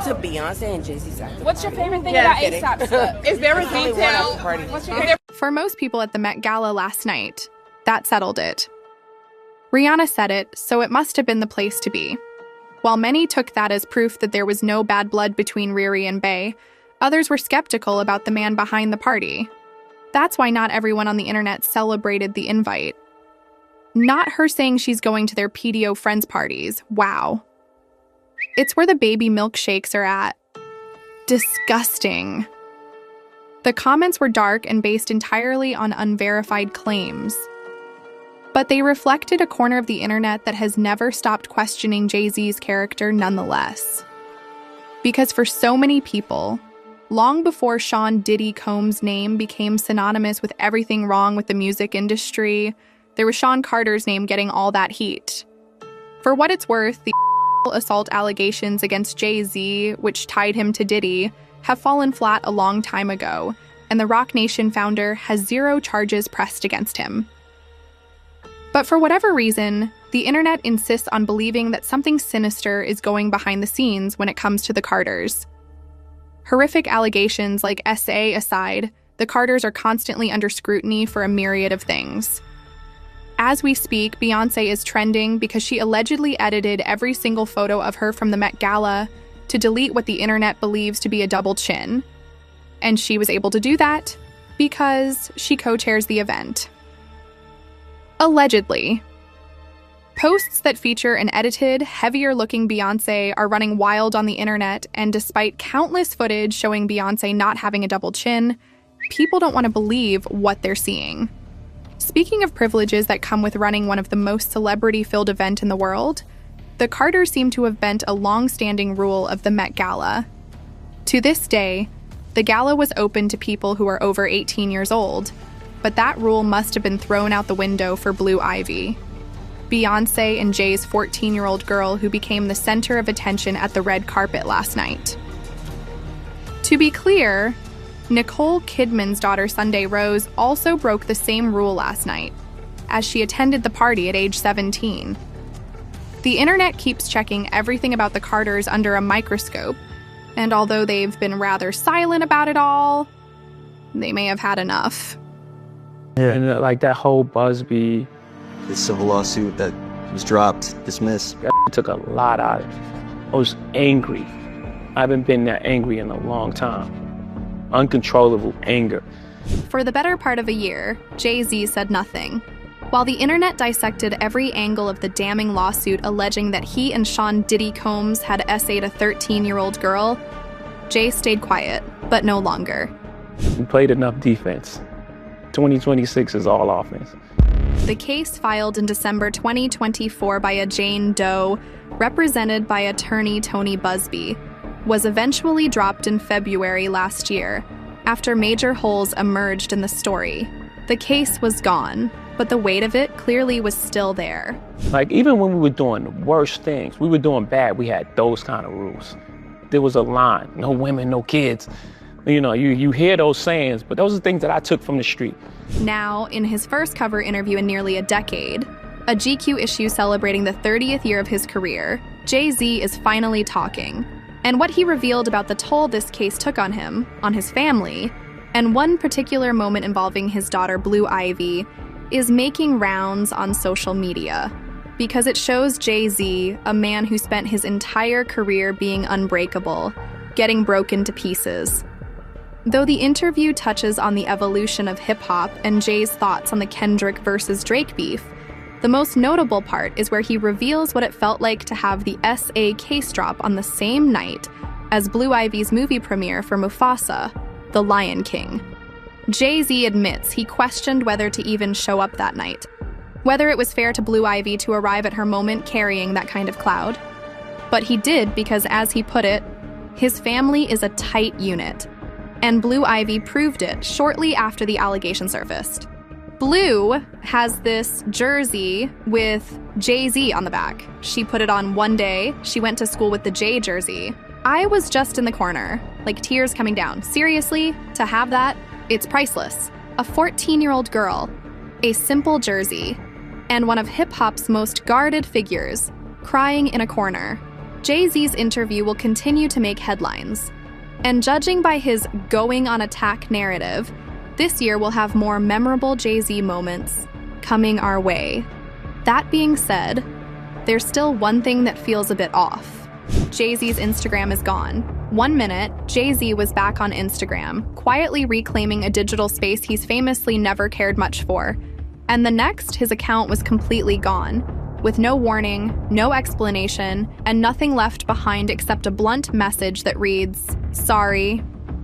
went to Beyonce and Jay-Z's after What's your party. favorite thing about ASAP stuff? Is there a Probably one detail? after party. What's your favorite? For most people at the Met Gala last night, that settled it. Rihanna said it, so it must have been the place to be. While many took that as proof that there was no bad blood between Riri and Bey, others were skeptical about the man behind the party. That's why not everyone on the internet celebrated the invite. Not her saying she's going to their PDO friends' parties. Wow. It's where the baby milkshakes are at. Disgusting. The comments were dark and based entirely on unverified claims. But they reflected a corner of the internet that has never stopped questioning Jay-Z's character nonetheless. Because for so many people, long before Sean Diddy Combs' name became synonymous with everything wrong with the music industry, there was Sean Carter's name getting all that heat. For what it's worth, the assault allegations against Jay-Z, which tied him to Diddy, have fallen flat a long time ago, and the Roc Nation founder has 0 charges pressed against him. But for whatever reason, the internet insists on believing that something sinister is going behind the scenes when it comes to the Carters. Horrific allegations like SA aside, the Carters are constantly under scrutiny for a myriad of things. As we speak, Beyonce is trending because she allegedly edited every single photo of her from the Met Gala to delete what the internet believes to be a double chin. And she was able to do that because she co-chairs the event. Allegedly. Posts that feature an edited, heavier-looking Beyonce are running wild on the internet, and despite countless footage showing Beyonce not having a double chin, people don't want to believe what they're seeing. Speaking of privileges that come with running one of the most celebrity-filled events in the world, the Carters seem to have bent a long-standing rule of the Met Gala. To this day, the gala was open to people who are over 18 years old, but that rule must have been thrown out the window for Blue Ivy, Beyonce and Jay's 14-year-old girl who became the center of attention at the red carpet last night. To be clear, Nicole Kidman's daughter Sunday Rose also broke the same rule last night, as she attended the party at age 17. The internet keeps checking everything about the Carters under a microscope, and although they've been rather silent about it all, they may have had enough. Yeah, and like that whole Busby, the civil lawsuit that was dropped, dismissed. That took a lot out of it. I was angry. I haven't been that angry in a long time. Uncontrollable anger. For the better part of a year, Jay-Z said nothing. While the internet dissected every angle of the damning lawsuit alleging that he and Sean Diddy Combs had essayed a 13-year-old girl, Jay stayed quiet, but no longer. We played enough defense. 2026 is all offense. The case filed in December 2024 by a Jane Doe, represented by attorney Tony Busby, was eventually dropped in February last year, after major holes emerged in the story. The case was gone, but the weight of it clearly was still there. Like, even when we were doing the worst things, we were doing bad, we had those kind of rules. There was a line, no women, no kids. You know, you hear those sayings, but those are things that I took from the street. Now, in his first cover interview in nearly a decade, a GQ issue celebrating the 30th year of his career, Jay-Z is finally talking. And what he revealed about the toll this case took on him, on his family, and one particular moment involving his daughter Blue Ivy, is making rounds on social media. Because it shows Jay-Z, a man who spent his entire career being unbreakable, getting broken to pieces. Though the interview touches on the evolution of hip-hop and Jay's thoughts on the Kendrick versus Drake beef, the most notable part is where he reveals what it felt like to have the SA case drop on the same night as Blue Ivy's movie premiere for Mufasa, The Lion King. Jay-Z admits he questioned whether to even show up that night, whether it was fair to Blue Ivy to arrive at her moment carrying that kind of cloud. But he did because, as he put it, his family is a tight unit. And Blue Ivy proved it shortly after the allegation surfaced. Blue has this jersey with Jay-Z on the back. She put it on one day. She went to school with the Jay jersey. I was just in the corner, like tears coming down. Seriously, to have that, it's priceless. A 14-year-old girl, a simple jersey, and one of hip-hop's most guarded figures, crying in a corner. Jay-Z's interview will continue to make headlines. And judging by his going on attack narrative, this year will have more memorable Jay-Z moments coming our way. That being said, there's still one thing that feels a bit off. Jay-Z's Instagram is gone. 1 minute, Jay-Z was back on Instagram, quietly reclaiming a digital space he's famously never cared much for. And the next, his account was completely gone, with no warning, no explanation, and nothing left behind except a blunt message that reads, "Sorry,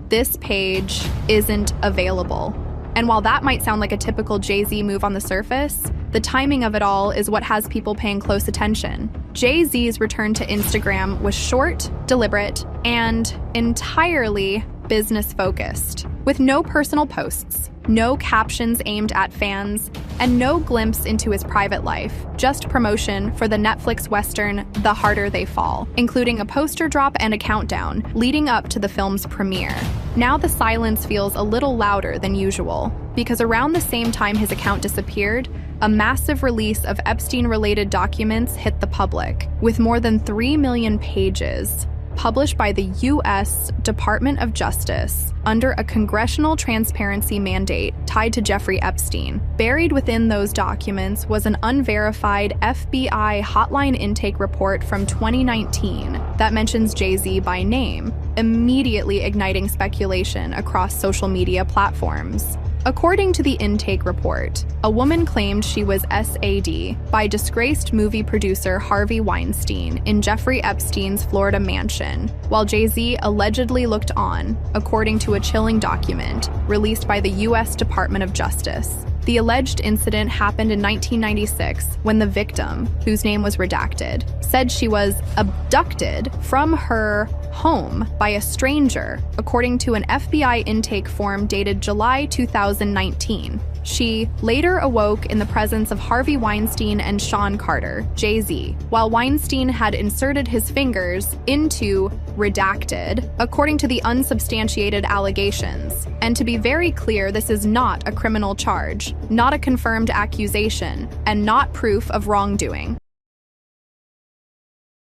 this page isn't available." And while that might sound like a typical Jay-Z move on the surface, the timing of it all is what has people paying close attention. Jay-Z's return to Instagram was short, deliberate, and entirely business-focused, with no personal posts, no captions aimed at fans, and no glimpse into his private life, just promotion for the Netflix Western The Harder They Fall, including a poster drop and a countdown leading up to the film's premiere. Now the silence feels a little louder than usual, because around the same time his account disappeared, a massive release of Epstein-related documents hit the public, with more than 3 million pages, published by the U.S. Department of Justice under a congressional transparency mandate tied to Jeffrey Epstein. Buried within those documents was an unverified FBI hotline intake report from 2019 that mentions Jay-Z by name, immediately igniting speculation across social media platforms. According to the intake report, a woman claimed she was SAD by disgraced movie producer Harvey Weinstein in Jeffrey Epstein's Florida mansion, while Jay-Z allegedly looked on, according to a chilling document released by the U.S. Department of Justice. The alleged incident happened in 1996 when the victim, whose name was redacted, said she was abducted from her home by a stranger, according to an FBI intake form dated July 2019. She later awoke in the presence of Harvey Weinstein and Sean Carter, Jay-Z, while Weinstein had inserted his fingers into redacted, according to the unsubstantiated allegations. And to be very clear, this is not a criminal charge, not a confirmed accusation, and not proof of wrongdoing.